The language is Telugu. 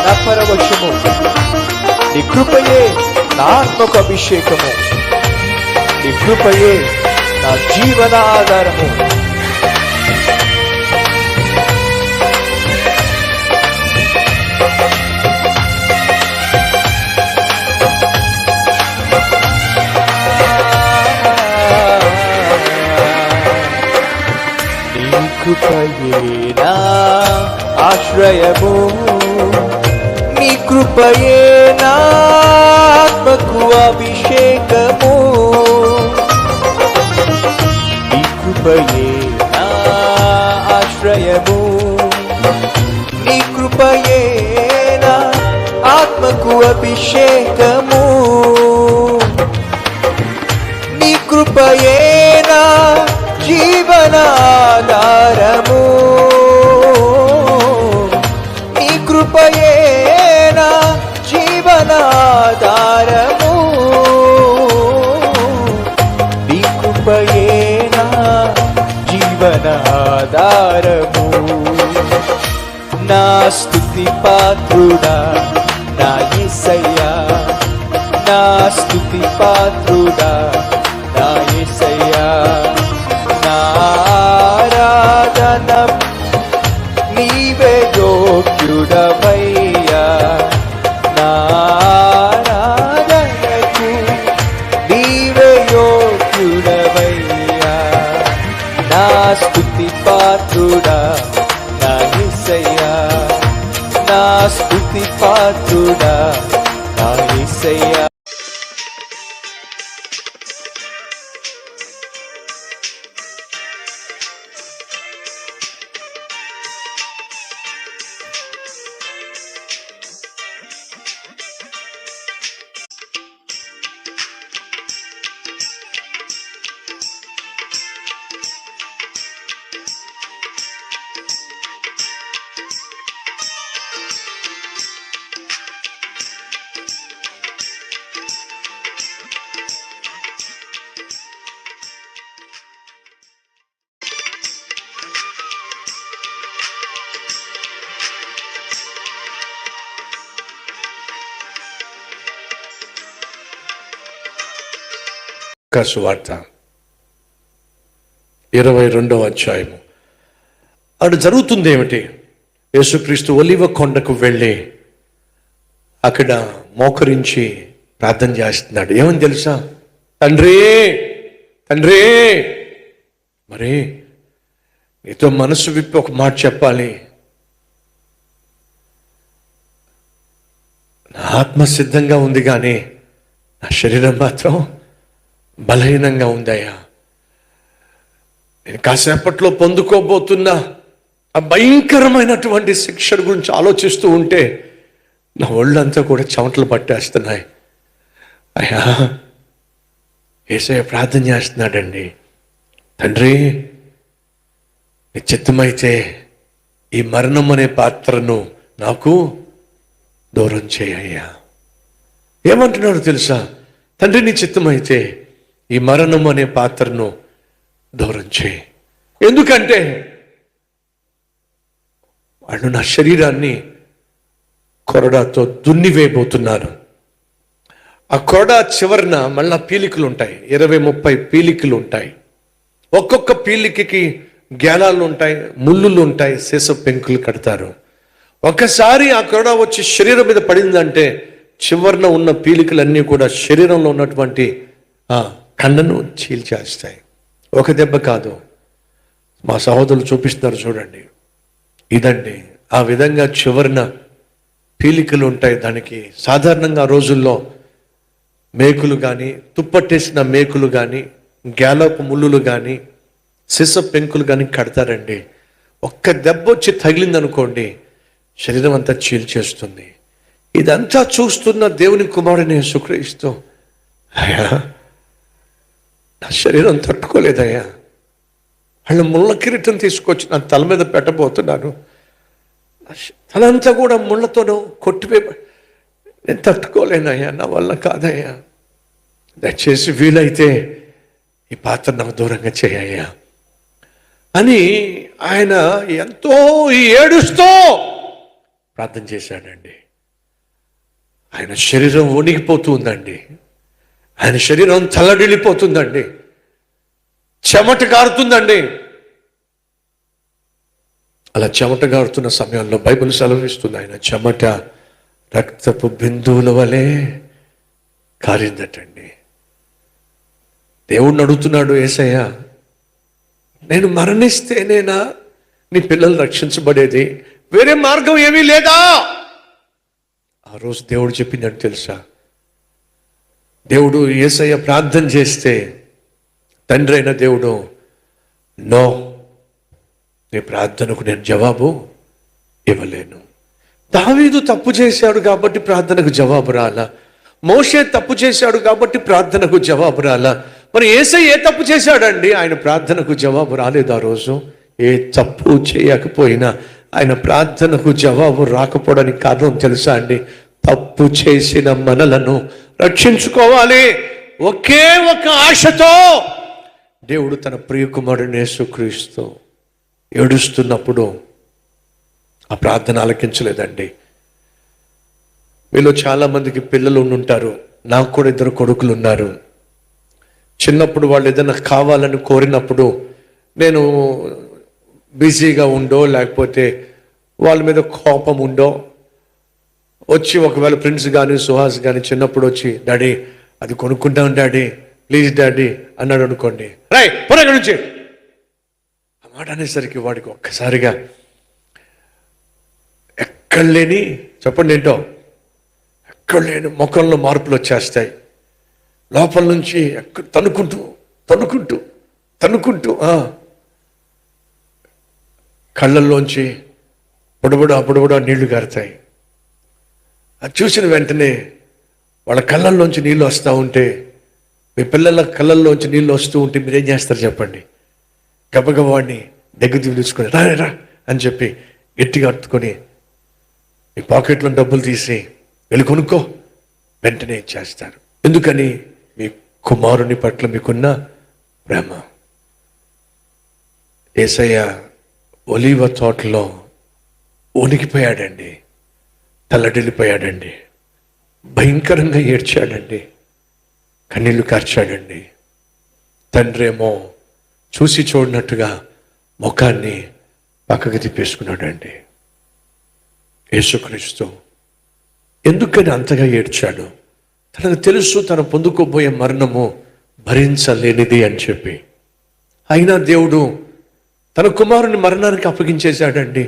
నా పరవశము, నీ కృపయే నా ఆత్మకు అభిషేకము, నీ కృపయే నా జీవన ఆధారము. నీ కృపయే నా ఆశ్రయము, నీ కృపయే నా ఆత్మకు అభిషేకము, నీ కృపయే నా ఆశ్రయము, నీ కృపయే నా ఆత్మకు అభిషేకము, నీ కృపయే నా జీవనాధారము, నీ కృపయే నా జీవనాధారము, నీ కృపయే నా జీవనాధారము. నా స్తుతి పాత్రుడా నా యేసయ్యా, నా స్తుతి పాత్రుడా నా యేసయ్యా, నా ఆరాధన నీవే యోగ్యుడవయ్యా, నా ఆరాధనకు నీవే యోగ్యుడవయ్యా. నా స్తుతి పాత్రుడా నా యేసయ్యా, నా స్తుతి పాత్రుడా నా యేసయ్యా. సువార్త 22వ అధ్యాయము. అక్కడ జరుగుతుంది ఏమిటి? యేసుక్రీస్తు ఒలివ కొండకు వెళ్ళి అక్కడ మోకరించి ప్రార్థన చేస్తున్నాడు. ఏమని తెలుసా? తండ్రి తండ్రి, మరి నీతో మనసు విప్పి ఒక మాట చెప్పాలి. నా ఆత్మ సిద్ధంగా ఉంది కానీ నా శరీరం మాత్రం బలహీనంగా ఉందయ్యా. నేను కాసేపట్లో పొందుకోబోతున్న ఆ భయంకరమైనటువంటి శిక్ష గురించి ఆలోచిస్తూ ఉంటే నా ఒళ్ళంతా కూడా చెమటలు పట్టేస్తున్నాయి. అయ్యా, యేసయ్య ప్రార్థన చేస్తున్నాడండి. తండ్రి, నీ చిత్తమైతే ఈ మరణం అనే పాత్రను నాకు దూరం చేయ్యా. ఏమంటున్నాడు తెలుసా? తండ్రి, నీ చిత్తమైతే ఈ మరణం అనే పాత్రను దూరం చేయి. ఎందుకంటే వాళ్ళు నా శరీరాన్ని కొరడాతో దున్నివేయబోతున్నారు. ఆ కొరడా చివరన మళ్ళా పీలికలు ఉంటాయి, 20-30 పీలికలు ఉంటాయి. ఒక్కొక్క పీలికకి గ్యాలాలు ఉంటాయి, ముళ్ళులు ఉంటాయి, సీస పెంకులు కడతారు. ఒకసారి ఆ కొరడా వచ్చి శరీరం మీద పడిందంటే చివరన ఉన్న పీలికలన్నీ కూడా శరీరంలో ఉన్నటువంటి కండను చీల్చేస్తాయి. ఒక దెబ్బ కాదు. మా సహోదరులు చూపిస్తున్నారు చూడండి, ఇదండి. ఆ విధంగా చివరిన పీలికలు ఉంటాయి. దానికి సాధారణంగా రోజుల్లో మేకులు కానీ, తుప్పట్టేసిన మేకులు కానీ, గ్యాలపు ముళ్ళులు కానీ, సిస పెంకులు కానీ కడతారండి. ఒక్క దెబ్బ వచ్చి తగిలిందనుకోండి, శరీరం అంతా చీల్చేస్తుంది. ఇదంతా చూస్తున్న దేవుని కుమారుని యేసుక్రీస్తు, అయ్యా నా శరీరం తట్టుకోలేదయ్యా, వాళ్ళు ముళ్ళ కిరీటం తీసుకొచ్చి నా తల మీద పెట్టబోతున్నాను, తలంతా కూడా ముళ్ళతోనూ కొట్టిపోయి నేను తట్టుకోలేనయ్యా, నా వల్ల కాదయ్యా, దయచేసి వీలైతే ఈ పాత్ర నాకు దూరంగా చేయ్యా అని ఆయన ఎంతో ఏడుస్తూ ప్రార్థన చేశాడండి. ఆయన శరీరం వణికిపోతుందండి. ఆయన శరీరం తల్లడిల్లిపోతుందండి. చెమట కారుతుందండి. అలా చెమట కారుతున్న సమయంలో బైబిల్ సెలవిస్తుంది, ఆయన చెమట రక్తపు బిందువుల వలె కారిందటండి. దేవుణ్ణి అడుగుతున్నాడు, యేసయ్య, నేను మరణిస్తేనేనా నీ పిల్లలు రక్షించబడేది? వేరే మార్గం ఏమీ లేదా? ఆ రోజు దేవుడు చెప్పిందని తెలుసా? దేవుడు యేసయ్య ప్రార్థన చేస్తే తండ్రి అయిన దేవుడు, నో, నీ ప్రార్థనకు నేను జవాబు ఇవ్వలేను. దావీదు తప్పు చేశాడు కాబట్టి ప్రార్థనకు జవాబు రాలా. మోషే తప్పు చేశాడు కాబట్టి ప్రార్థనకు జవాబు రాలా. మరి యేసయ్య ఏ తప్పు చేశాడండి? ఆయన ప్రార్థనకు జవాబు రాలేదు. ఆ రోజు ఏ తప్పు చేయకపోయినా ఆయన ప్రార్థనకు జవాబు రాకపోవడానికి కారణం తెలుసా అండి? తప్పు చేసిన మనలను రక్షించుకోవాలి. ఒకే ఒక ఆశతో దేవుడు తన ప్రియకుమారుని యేసుక్రీస్తు ఏడుస్తున్నప్పుడు ఆ ప్రార్థన ఆలకించలేదండి. వీళ్ళు చాలా మందికి పిల్లలు ఉంటారు. నాకు కూడా 2 కొడుకులు ఉన్నారు. చిన్నప్పుడు వాళ్ళు ఏదైనా కావాలని కోరినప్పుడు నేను బిజీగా ఉండో లేకపోతే వాళ్ళ మీద కోపం ఉండో వచ్చి, ఒకవేళ ఫ్రెండ్స్ కానీ సుహాస్ కానీ చిన్నప్పుడు వచ్చి, డాడీ అది కొనుక్కుంటాం డాడీ, ప్లీజ్ డాడీ అన్నాడు అనుకోండి, రై పొరగ నుంచి ఆ మాట అనేసరికి వాడికి ఒక్కసారిగా ఎక్కడ లేని, చెప్పండి ఏంటో, ఎక్కడ లేని ముఖంలో మార్పులు వచ్చేస్తాయి. లోపల నుంచి తనుకుంటూ తనుకుంటూ తనుకుంటూ కళ్ళల్లోంచి బుడబుడ నీళ్లు గారుతాయి. అది చూసిన వెంటనే వాళ్ళ కళ్ళల్లోంచి నీళ్ళు వస్తూ ఉంటే, మీ పిల్లల కళ్ళల్లోంచి నీళ్ళు వస్తూ ఉంటే మీరేం చేస్తారు చెప్పండి? గబగబ వాడిని దగ్గర తీసుకొని రా రా అని చెప్పి గట్టిగా అట్టుకొని మీ పాకెట్లో డబ్బులు తీసి వెళ్ళి కొనుక్కో వెంటనే ఇచ్చేస్తారు. ఎందుకని? మీ కుమారుని పట్ల మీకున్న ప్రేమ. యేసయ్య ఒలీవ తోటలో వణికిపోయాడండి, తల్లడిల్లిపోయాడండి, భయంకరంగా ఏడ్చాడండి, కన్నీళ్లు కార్చాడండి. తండ్రేమో చూసి చూడనట్టుగా ముఖాన్ని పక్కకు తిప్పేసుకున్నాడండి. యేసుక్రీస్తు ఎందుకని అంతగా ఏడ్చాడు? తనకు తెలుసు తన పొందుకోబోయే మరణము భరించలేనిది అని చెప్పి. అయినా దేవుడు తన కుమారుని మరణానికి అప్పగించేశాడండి.